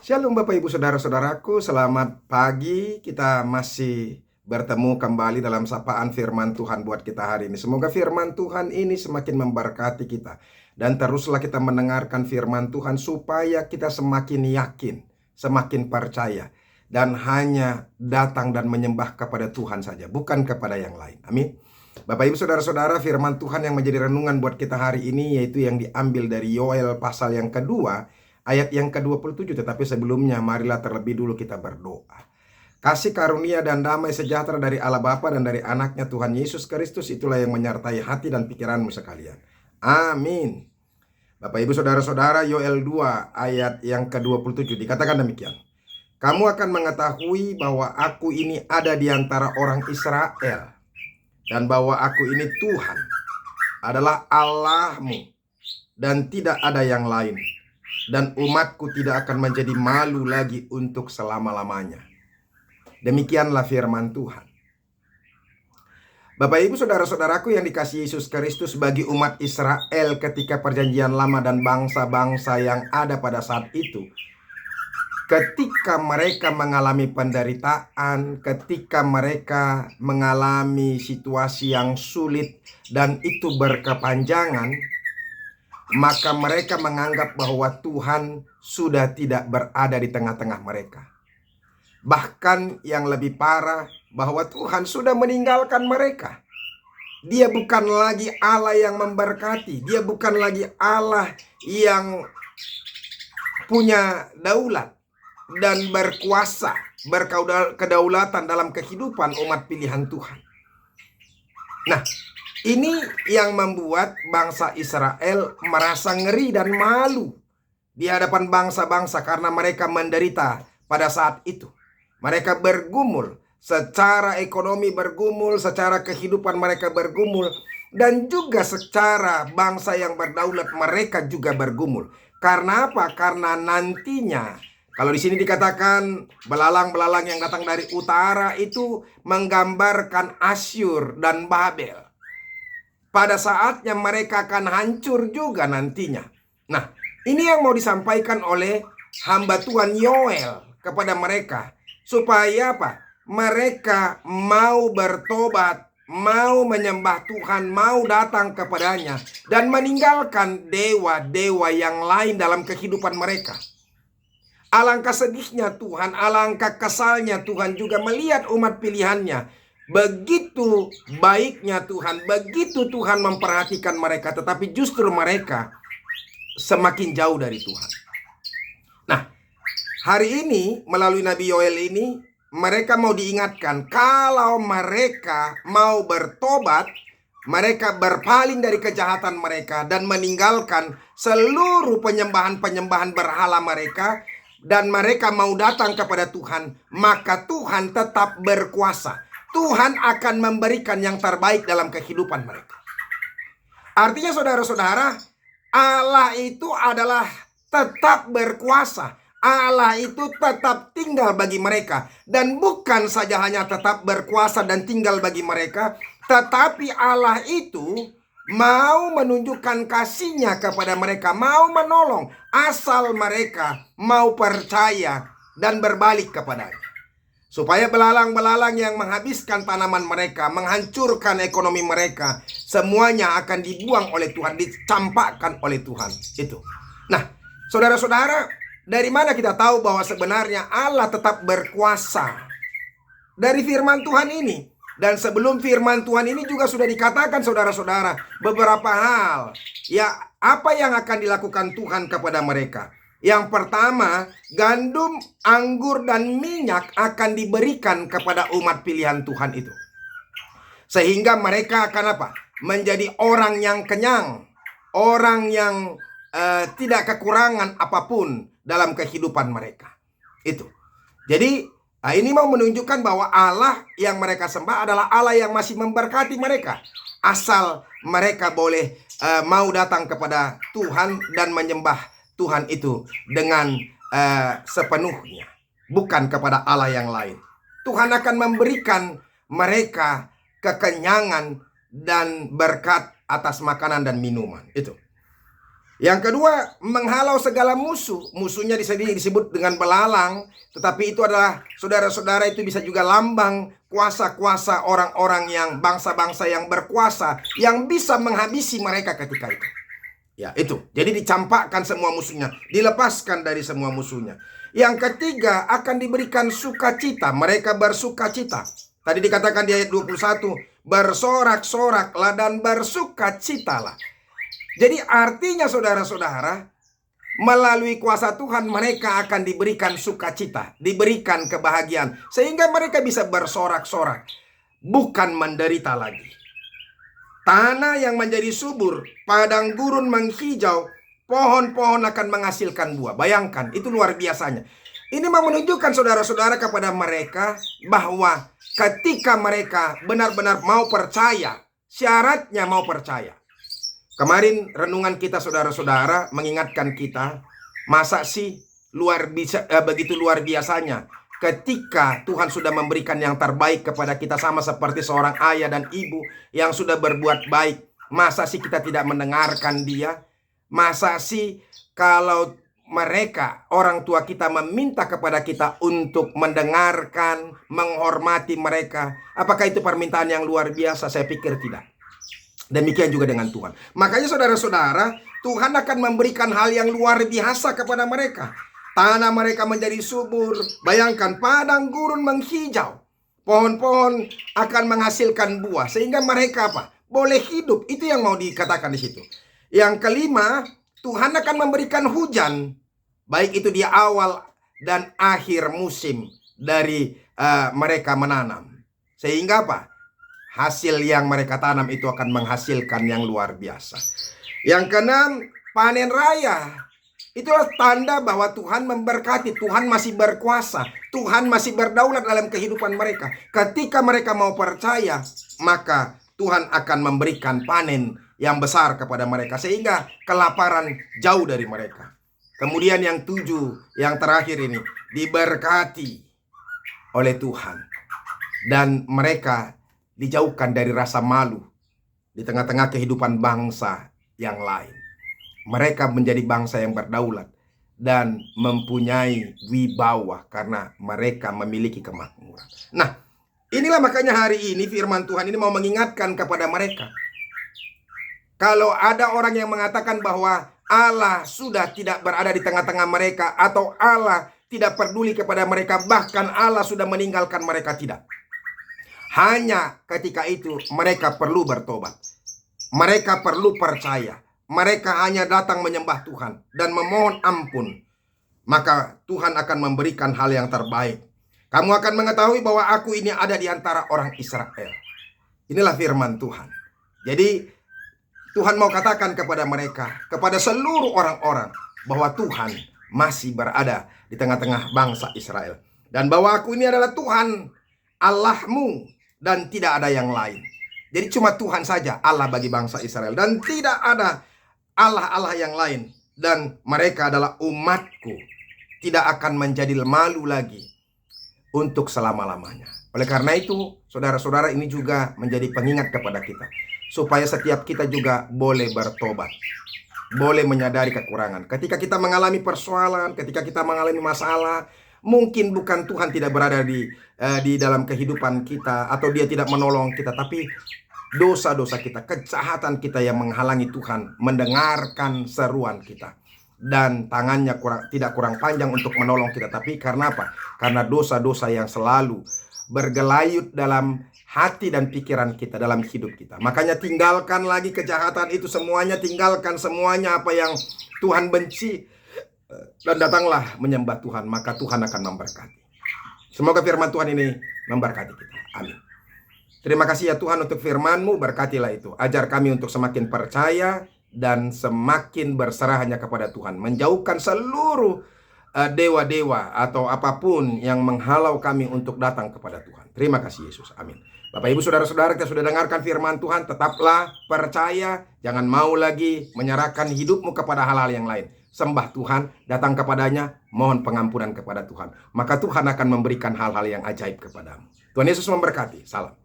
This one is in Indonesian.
Shalom Bapak Ibu Saudara-saudaraku, selamat pagi. Kita masih bertemu kembali dalam sapaan firman Tuhan buat kita hari ini. Semoga firman Tuhan ini semakin memberkati kita. Dan teruslah kita mendengarkan firman Tuhan supaya kita semakin yakin, semakin percaya. Dan hanya datang dan menyembah kepada Tuhan saja, bukan kepada yang lain. Amin. Bapak Ibu Saudara-saudara, firman Tuhan yang menjadi renungan buat kita hari ini yaitu yang diambil dari Yoel pasal yang kedua, ayat yang ke-27. Tetapi sebelumnya marilah terlebih dulu kita berdoa. Kasih karunia dan damai sejahtera dari Allah Bapa dan dari anaknya Tuhan Yesus Kristus itulah yang menyertai hati dan pikiranmu sekalian. Amin. Bapak Ibu Saudara-saudara, Yoel 2 ayat yang ke-27 dikatakan demikian. Kamu akan mengetahui bahwa aku ini ada di antara orang Israel, dan bahwa aku ini Tuhan, adalah Allahmu, dan tidak ada yang lain. Dan umatku tidak akan menjadi malu lagi untuk selama-lamanya. Demikianlah firman Tuhan. Bapak Ibu Saudara-saudaraku yang dikasihi Yesus Kristus, bagi umat Israel ketika perjanjian lama dan bangsa-bangsa yang ada pada saat itu, ketika mereka mengalami penderitaan, ketika mereka mengalami situasi yang sulit dan itu berkepanjangan, maka mereka menganggap bahwa Tuhan sudah tidak berada di tengah-tengah mereka. Bahkan yang lebih parah, bahwa Tuhan sudah meninggalkan mereka. Dia bukan lagi Allah yang memberkati. Dia bukan lagi Allah yang punya daulat dan berkuasa, berkedaulatan dalam kehidupan umat pilihan Tuhan. Nah, ini yang membuat bangsa Israel merasa ngeri dan malu di hadapan bangsa-bangsa karena mereka menderita pada saat itu. Mereka bergumul, secara ekonomi bergumul, secara kehidupan mereka bergumul, dan juga secara bangsa yang berdaulat mereka juga bergumul. Karena apa? Karena nantinya, kalau di sini dikatakan belalang-belalang yang datang dari utara itu menggambarkan Asyur dan Babel. Pada saatnya mereka akan hancur juga nantinya. Nah, ini yang mau disampaikan oleh hamba Tuhan Yoel kepada mereka. Supaya apa? Mereka mau bertobat, mau menyembah Tuhan, mau datang kepadanya, dan meninggalkan dewa-dewa yang lain dalam kehidupan mereka. Alangkah sedihnya Tuhan, alangkah kesalnya Tuhan juga melihat umat pilihannya. Begitu baiknya Tuhan, begitu Tuhan memperhatikan mereka, tetapi justru mereka semakin jauh dari Tuhan. Nah, hari ini melalui Nabi Yoel ini, mereka mau diingatkan kalau mereka mau bertobat, mereka berpaling dari kejahatan mereka dan meninggalkan seluruh penyembahan-penyembahan berhala mereka, dan mereka mau datang kepada Tuhan, maka Tuhan tetap berkuasa. Tuhan akan memberikan yang terbaik dalam kehidupan mereka. Artinya saudara-saudara, Allah itu adalah tetap berkuasa. Allah itu tetap tinggal bagi mereka. Dan bukan saja hanya tetap berkuasa dan tinggal bagi mereka, tetapi Allah itu mau menunjukkan kasih-Nya kepada mereka, mau menolong, asal mereka mau percaya dan berbalik kepadanya. Supaya belalang-belalang yang menghabiskan tanaman mereka, menghancurkan ekonomi mereka, semuanya akan dibuang oleh Tuhan, dicampakkan oleh Tuhan. Itu. Nah, saudara-saudara, dari mana kita tahu bahwa sebenarnya Allah tetap berkuasa? Dari firman Tuhan ini. Dan sebelum firman Tuhan ini juga sudah dikatakan saudara-saudara beberapa hal. Ya, apa yang akan dilakukan Tuhan kepada mereka? Yang pertama, gandum, anggur, dan minyak akan diberikan kepada umat pilihan Tuhan itu. Sehingga mereka akan apa? Menjadi orang yang kenyang. Orang yang tidak kekurangan apapun dalam kehidupan mereka. Itu. Jadi, ini mau menunjukkan bahwa Allah yang mereka sembah adalah Allah yang masih memberkati mereka. Asal mereka boleh mau datang kepada Tuhan dan menyembah Tuhan itu dengan sepenuhnya, bukan kepada Allah yang lain. Tuhan akan memberikan mereka kekenyangan dan berkat atas makanan dan minuman. Itu. Yang kedua, menghalau segala musuh. Musuhnya di sini disebut dengan belalang, tetapi itu adalah, saudara-saudara, itu bisa juga lambang kuasa-kuasa orang-orang yang bangsa-bangsa yang berkuasa, yang bisa menghabisi mereka ketika itu. Ya, itu. Jadi dicampakkan semua musuhnya, dilepaskan dari semua musuhnya. Yang ketiga, akan diberikan sukacita. Mereka bersukacita. Tadi dikatakan di ayat 21, bersorak-soraklah dan bersukacitalah. Jadi artinya, saudara-saudara, melalui kuasa Tuhan mereka akan diberikan sukacita, diberikan kebahagiaan, sehingga mereka bisa bersorak-sorak, bukan menderita lagi. Tanah yang menjadi subur, padang gurun menghijau, pohon-pohon akan menghasilkan buah. Bayangkan, itu luar biasanya. Ini mau menunjukkan, saudara-saudara, kepada mereka bahwa ketika mereka benar-benar mau percaya, syaratnya mau percaya. Kemarin renungan kita, saudara-saudara, mengingatkan kita, masa sih begitu luar biasanya ketika Tuhan sudah memberikan yang terbaik kepada kita, sama seperti seorang ayah dan ibu yang sudah berbuat baik. Masa sih kita tidak mendengarkan dia? Masa sih kalau mereka, orang tua kita, meminta kepada kita untuk mendengarkan, menghormati mereka, apakah itu permintaan yang luar biasa? Saya pikir tidak. Demikian juga dengan Tuhan. Makanya, saudara-saudara, Tuhan akan memberikan hal yang luar biasa kepada mereka. Tanah mereka menjadi subur. Bayangkan, padang gurun menghijau. Pohon-pohon akan menghasilkan buah, sehingga mereka apa? Boleh hidup. Itu yang mau dikatakan di situ. Yang kelima, Tuhan akan memberikan hujan, baik itu di awal dan akhir musim dari mereka menanam. Sehingga apa? Hasil yang mereka tanam itu akan menghasilkan yang luar biasa. Yang keenam, panen raya. Itulah tanda bahwa Tuhan memberkati, Tuhan masih berkuasa, Tuhan masih berdaulat dalam kehidupan mereka. Ketika mereka mau percaya, maka Tuhan akan memberikan panen yang besar kepada mereka, sehingga kelaparan jauh dari mereka. Kemudian yang 7, yang terakhir ini, diberkati oleh Tuhan. Dan mereka dijauhkan dari rasa malu di tengah-tengah kehidupan bangsa yang lain. Mereka menjadi bangsa yang berdaulat dan mempunyai wibawa karena mereka memiliki kemakmuran. Nah, inilah makanya hari ini firman Tuhan ini mau mengingatkan kepada mereka. Kalau ada orang yang mengatakan bahwa Allah sudah tidak berada di tengah-tengah mereka, atau Allah tidak peduli kepada mereka, bahkan Allah sudah meninggalkan mereka, tidak. Hanya ketika itu mereka perlu bertobat. Mereka perlu percaya. Mereka hanya datang menyembah Tuhan dan memohon ampun. Maka Tuhan akan memberikan hal yang terbaik. Kamu akan mengetahui bahwa aku ini ada di antara orang Israel. Inilah firman Tuhan. Jadi Tuhan mau katakan kepada mereka, kepada seluruh orang-orang, bahwa Tuhan masih berada di tengah-tengah bangsa Israel. Dan bahwa aku ini adalah Tuhan Allahmu, dan tidak ada yang lain. Jadi cuma Tuhan saja Allah bagi bangsa Israel, dan tidak ada Allah-Allah yang lain. Dan mereka adalah umatku, tidak akan menjadi malu lagi untuk selama-lamanya. Oleh karena itu, saudara-saudara, ini juga menjadi pengingat kepada kita, supaya setiap kita juga boleh bertobat, boleh menyadari kekurangan. Ketika kita mengalami persoalan, ketika kita mengalami masalah, mungkin bukan Tuhan tidak berada di dalam kehidupan kita, atau dia tidak menolong kita, tapi dosa-dosa kita, kejahatan kita yang menghalangi Tuhan mendengarkan seruan kita. Dan tangannya tidak kurang panjang untuk menolong kita. Tapi karena apa? Karena dosa-dosa yang selalu bergelayut dalam hati dan pikiran kita, dalam hidup kita. Makanya tinggalkan lagi kejahatan itu semuanya. Tinggalkan semuanya apa yang Tuhan benci, dan datanglah menyembah Tuhan. Maka Tuhan akan memberkati. Semoga firman Tuhan ini memberkati kita. Amin. Terima kasih ya Tuhan untuk firman-Mu. Berkatilah itu. Ajar kami untuk semakin percaya dan semakin berserah hanya kepada Tuhan. Menjauhkan seluruh dewa-dewa atau apapun yang menghalau kami untuk datang kepada Tuhan. Terima kasih Yesus. Amin. Bapak Ibu saudara-saudara, kita sudah dengarkan firman Tuhan. Tetaplah percaya. Jangan mau lagi menyerahkan hidupmu kepada hal-hal yang lain. Sembah Tuhan, datang kepadanya, mohon pengampunan kepada Tuhan. Maka Tuhan akan memberikan hal-hal yang ajaib kepadamu. Tuhan Yesus memberkati. Salam.